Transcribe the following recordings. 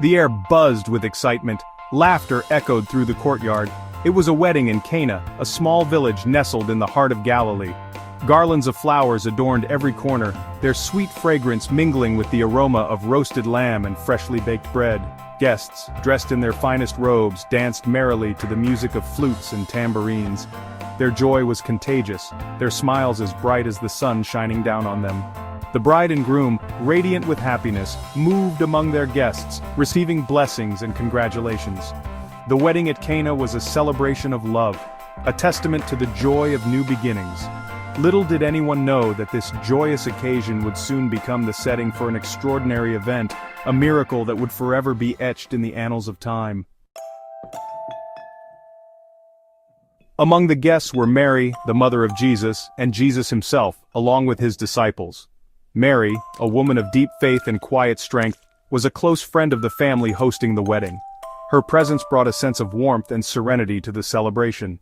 The air buzzed with excitement, laughter echoed through the courtyard. It was a wedding in Cana, a small village nestled in the heart of Galilee. Garlands of flowers adorned every corner, their sweet fragrance mingling with the aroma of roasted lamb and freshly baked bread. Guests, dressed in their finest robes, danced merrily to the music of flutes and tambourines. Their joy was contagious, their smiles as bright as the sun shining down on them. The bride and groom, radiant with happiness, moved among their guests, receiving blessings and congratulations. The wedding at Cana was a celebration of love, a testament to the joy of new beginnings. Little did anyone know that this joyous occasion would soon become the setting for an extraordinary event, a miracle that would forever be etched in the annals of time. Among the guests were Mary, the mother of Jesus, and Jesus himself, along with his disciples. Mary, a woman of deep faith and quiet strength, was a close friend of the family hosting the wedding. Her presence brought a sense of warmth and serenity to the celebration.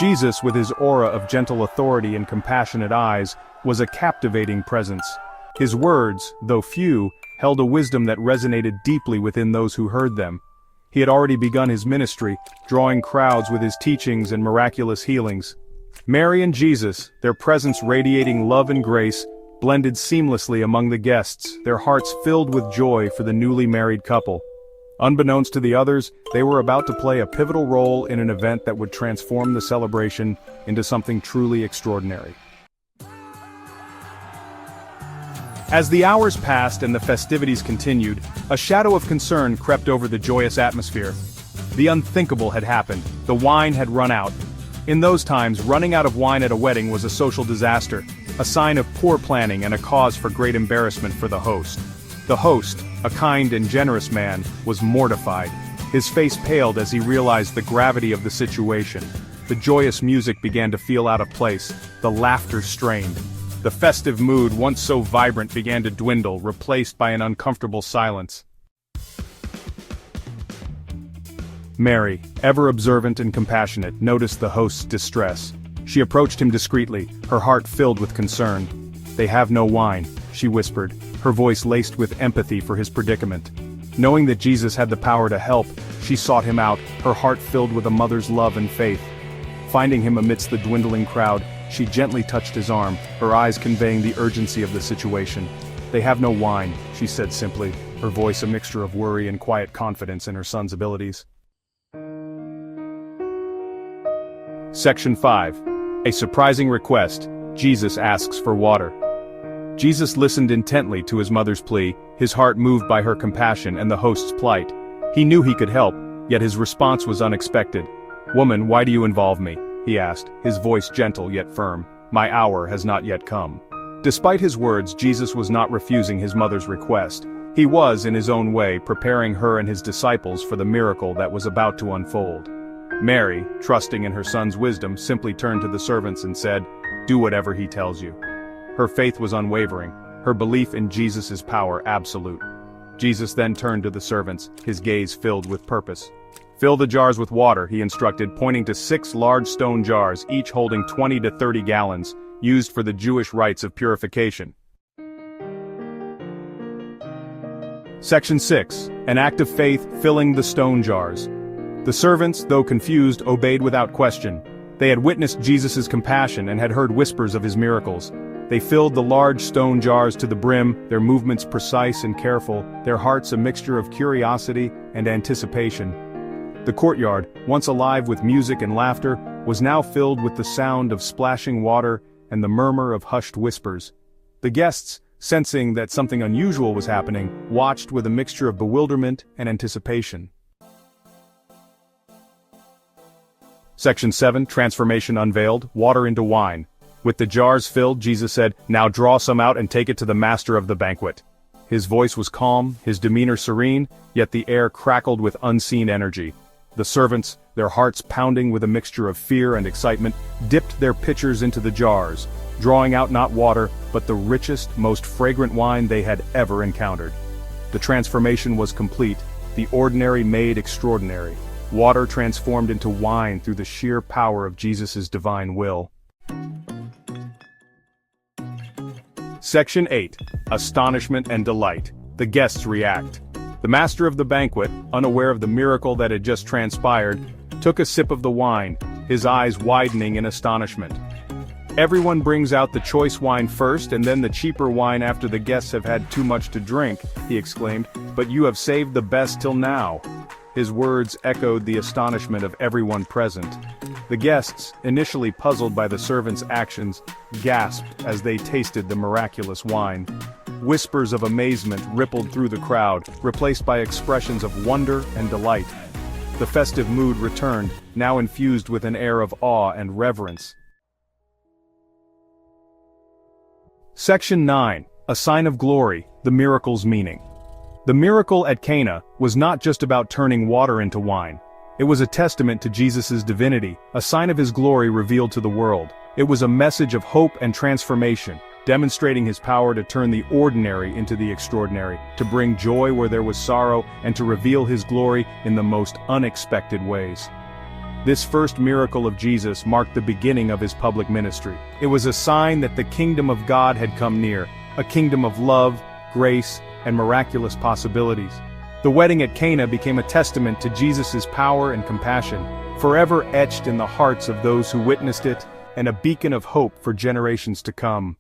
Jesus, with his aura of gentle authority and compassionate eyes, was a captivating presence. His words, though few, held a wisdom that resonated deeply within those who heard them. He had already begun his ministry, drawing crowds with his teachings and miraculous healings. Mary and Jesus, their presence radiating love and grace, blended seamlessly among the guests, their hearts filled with joy for the newly married couple. Unbeknownst to the others, they were about to play a pivotal role in an event that would transform the celebration into something truly extraordinary. As the hours passed and the festivities continued, a shadow of concern crept over the joyous atmosphere. The unthinkable had happened. The wine had run out. In those times, running out of wine at a wedding was a social disaster, a sign of poor planning and a cause for great embarrassment for the host. The host, a kind and generous man, was mortified. His face paled as he realized the gravity of the situation. The joyous music began to feel out of place, the laughter strained. The festive mood, once so vibrant, began to dwindle, replaced by an uncomfortable silence. Mary, ever observant and compassionate, noticed the host's distress. She approached him discreetly, her heart filled with concern. "They have no wine," she whispered, her voice laced with empathy for his predicament. Knowing that Jesus had the power to help, she sought him out, her heart filled with a mother's love and faith. Finding him amidst the dwindling crowd, she gently touched his arm, her eyes conveying the urgency of the situation. "They have no wine," she said simply, her voice a mixture of worry and quiet confidence in her son's abilities. Section 5. A surprising request. Jesus asks for water. Jesus listened intently to his mother's plea, his heart moved by her compassion and the host's plight. He knew he could help, yet his response was unexpected. "Woman, why do you involve me?" he asked, his voice gentle yet firm. "My hour has not yet come." Despite his words, Jesus was not refusing his mother's request. He was, in his own way, preparing her and his disciples for the miracle that was about to unfold. Mary, trusting in her son's wisdom, simply turned to the servants and said, "Do whatever he tells you." Her faith was unwavering, her belief in Jesus' power absolute. Jesus then turned to the servants, his gaze filled with purpose. "Fill the jars with water," he instructed, pointing to 6 large stone jars, each holding 20 to 30 gallons, used for the Jewish rites of purification. Section 6. An act of faith filling the stone jars. The servants, though confused, obeyed without question. They had witnessed Jesus' compassion and had heard whispers of his miracles. They filled the large stone jars to the brim, their movements precise and careful, their hearts a mixture of curiosity and anticipation. The courtyard, once alive with music and laughter, was now filled with the sound of splashing water and the murmur of hushed whispers. The guests, sensing that something unusual was happening, watched with a mixture of bewilderment and anticipation. Section 7. Transformation unveiled, water into wine. With the jars filled, Jesus said, "Now draw some out and take it to the master of the banquet." His voice was calm, his demeanor serene, yet the air crackled with unseen energy. The servants, their hearts pounding with a mixture of fear and excitement, dipped their pitchers into the jars, drawing out not water, but the richest, most fragrant wine they had ever encountered. The transformation was complete, the ordinary made extraordinary. Water transformed into wine through the sheer power of Jesus' divine will. Section 8. Astonishment and delight. The guests react. The master of the banquet, unaware of the miracle that had just transpired, took a sip of the wine, his eyes widening in astonishment. "Everyone brings out the choice wine first and then the cheaper wine after the guests have had too much to drink," he exclaimed, "but you have saved the best till now." His words echoed the astonishment of everyone present. The guests, initially puzzled by the servant's actions, gasped as they tasted the miraculous wine. Whispers of amazement rippled through the crowd, replaced by expressions of wonder and delight. The festive mood returned, now infused with an air of awe and reverence. Section 9. A sign of glory, the miracle's meaning. The miracle at Cana was not just about turning water into wine. It was a testament to Jesus' divinity, a sign of his glory revealed to the world. It was a message of hope and transformation, demonstrating his power to turn the ordinary into the extraordinary, to bring joy where there was sorrow, and to reveal his glory in the most unexpected ways. This first miracle of Jesus marked the beginning of his public ministry. It was a sign that the kingdom of God had come near, a kingdom of love, grace, and miraculous possibilities. The wedding at Cana became a testament to Jesus' power and compassion, forever etched in the hearts of those who witnessed it, and a beacon of hope for generations to come.